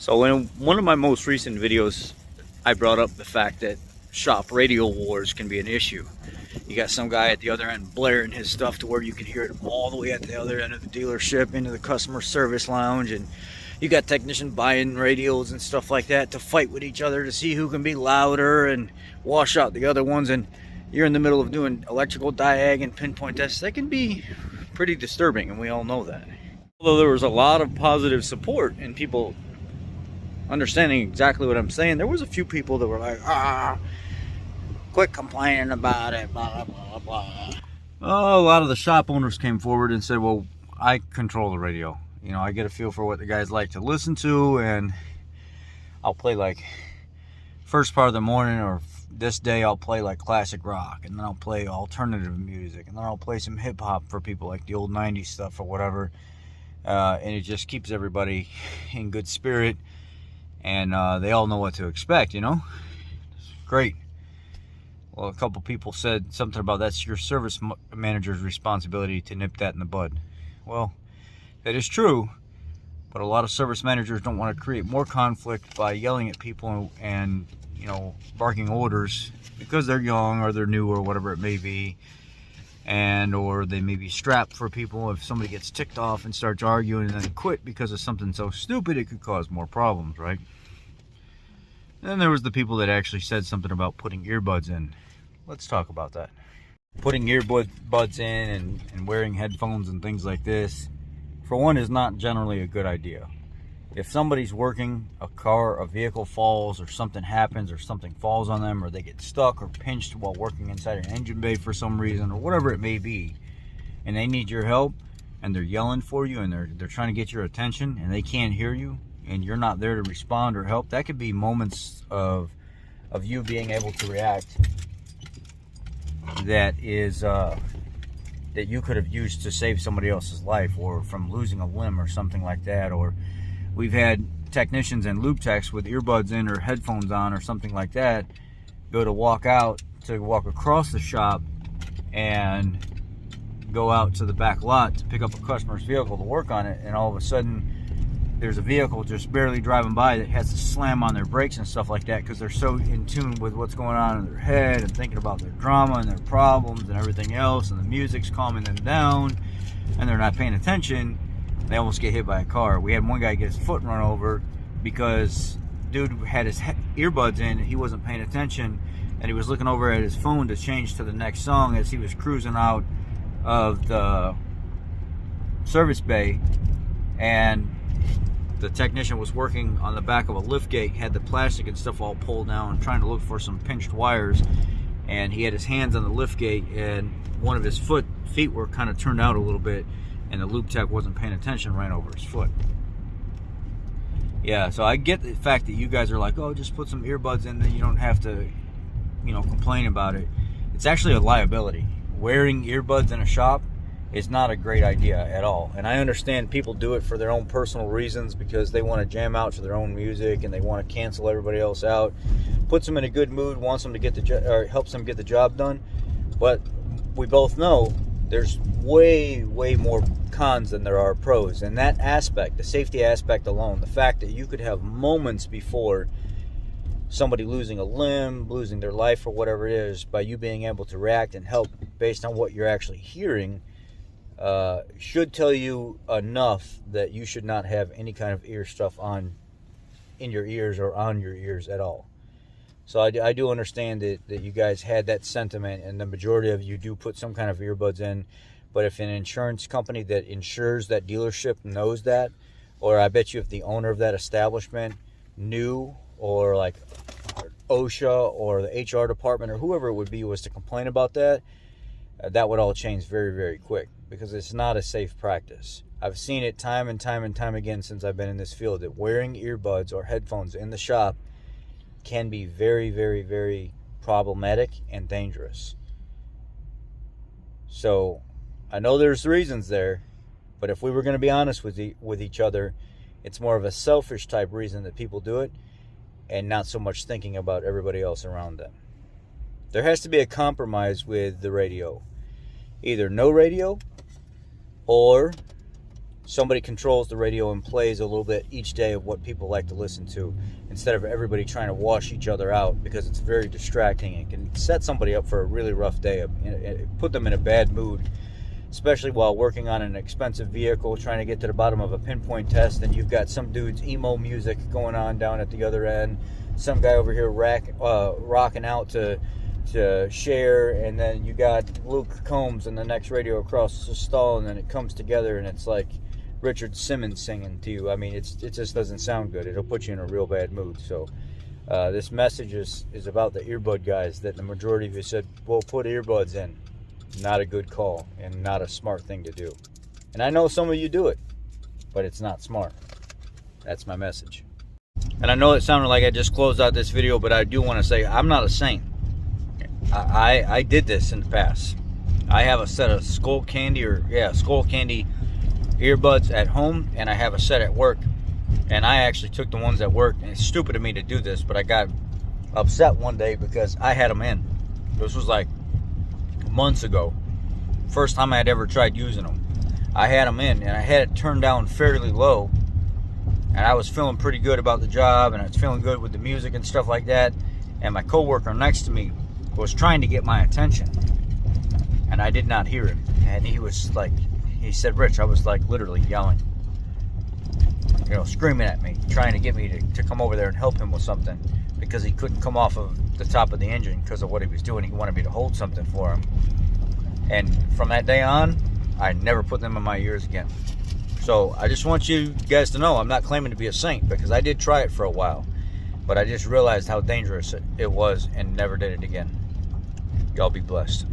So in one of my most recent videos, I brought up the fact that shop radio wars can be an issue. You got some guy at the other end blaring his stuff to where you can hear it all the way at the other end of the dealership into the customer service lounge, and you got technicians buying radios and stuff like that to fight with each other to see who can be louder and wash out the other ones. And you're in the middle of doing electrical diag and pinpoint tests. That can be pretty disturbing, and we all know that. Although there was a lot of positive support and people understanding exactly what I'm saying, there was a few people that were like, quit complaining about it, blah, blah, blah. Oh, a lot of the shop owners came forward and said, well, I control the radio. You know, I get a feel for what the guys like to listen to, and I'll play like first part of the morning, or this day I'll play like classic rock, and then I'll play alternative music, and then I'll play some hip hop for people, like the old 90s stuff or whatever. And it just keeps everybody in good spirit, and they all know what to expect, you know? It's great. Well, a couple people said something about that's your service manager's responsibility to nip that in the bud. Well, that is true, but a lot of service managers don't want to create more conflict by yelling at people and you know, barking orders because they're young or they're new or whatever it may be, and or they may be strapped for people. If somebody gets ticked off and starts arguing and then quit because of something so stupid, it could cause more problems, right? And then there was the people that actually said something about putting earbuds in. Let's talk about that. Putting earbuds in and wearing headphones and things like this, for one, is not generally a good idea. If somebody's working, a vehicle falls, or something happens, or something falls on them, or they get stuck or pinched while working inside an engine bay for some reason, or whatever it may be, and they need your help, and they're yelling for you, and they're trying to get your attention, and they can't hear you, and you're not there to respond or help, that could be moments of you being able to react that you could have used to save somebody else's life, or from losing a limb or something like that. Or we've had technicians and lube techs with earbuds in or headphones on or something like that go to walk across the shop and go out to the back lot to pick up a customer's vehicle to work on it, and all of a sudden there's a vehicle just barely driving by that has to slam on their brakes and stuff like that because they're so in tune with what's going on in their head and thinking about their drama and their problems and everything else, and the music's calming them down and they're not paying attention. They almost get hit by a car. We had one guy get his foot run over because dude had his earbuds in and he wasn't paying attention, and he was looking over at his phone to change to the next song as he was cruising out of the service bay. And the technician was working on the back of a lift gate, had the plastic and stuff all pulled down, trying to look for some pinched wires, and he had his hands on the lift gate, and one of his feet were kind of turned out a little bit, and the lube tech wasn't paying attention, ran over his foot. Yeah, so I get the fact that you guys are like, oh, just put some earbuds in, then you don't have to, you know, complain about it. It's actually a liability. Wearing earbuds in a shop is not a great idea at all. And I understand people do it for their own personal reasons because they want to jam out to their own music and they want to cancel everybody else out. Puts them in a good mood, wants them to get or helps them get the job done. But we both know there's way more cons than there are pros. And that aspect, the safety aspect alone, the fact that you could have moments before somebody losing a limb, losing their life, or whatever it is, by you being able to react and help based on what you're actually hearing, should tell you enough that you should not have any kind of ear stuff in your ears or on your ears at all. So I do understand that you guys had that sentiment, and the majority of you do put some kind of earbuds in. But if an insurance company that insures that dealership knows that, or I bet you if the owner of that establishment knew, or like OSHA or the HR department or whoever it would be was to complain about that, that would all change very quick, because it's not a safe practice. I've seen it time and time again since I've been in this field, that wearing earbuds or headphones in the shop can be very problematic and dangerous. So I know there's reasons there, but if we were going to be honest with each other, it's more of a selfish type reason that people do it, and not so much thinking about everybody else around them. There has to be a compromise with the radio. Either no radio, or somebody controls the radio and plays a little bit each day of what people like to listen to, instead of everybody trying to wash each other out, because it's very distracting and can set somebody up for a really rough day, put them in a bad mood, especially while working on an expensive vehicle, trying to get to the bottom of a pinpoint test, and you've got some dude's emo music going on down at the other end, some guy over here rocking out to Cher, and then you got Luke Combs in the next radio across the stall, and then it comes together and it's like Richard Simmons singing to you. I mean, it just doesn't sound good. It'll put you in a real bad mood. So this message is about the earbud guys, that the majority of you said, well, put earbuds in. Not a good call and not a smart thing to do. And I know some of you do it, but it's not smart. That's my message. And I know it sounded like I just closed out this video, but I do want to say I'm not a saint. I did this in the past. I have a set of Skull Candy earbuds at home, and I have a set at work. And I actually took the ones at work, and it's stupid of me to do this, but I got upset one day because I had them in. This was like months ago. First time I had ever tried using them. I had them in, and I had it turned down fairly low, and I was feeling pretty good about the job, and I was feeling good with the music and stuff like that. And my coworker next to me was trying to get my attention, and I did not hear him. And he was like, he said, Rich, I was like literally yelling, you know, screaming at me, trying to get me to come over there and help him with something, because he couldn't come off of the top of the engine because of what he was doing. He wanted me to hold something for him. And from that day on, I never put them in my ears again. So I just want you guys to know, I'm not claiming to be a saint, because I did try it for a while, but I just realized how dangerous it was and never did it again. Y'all be blessed.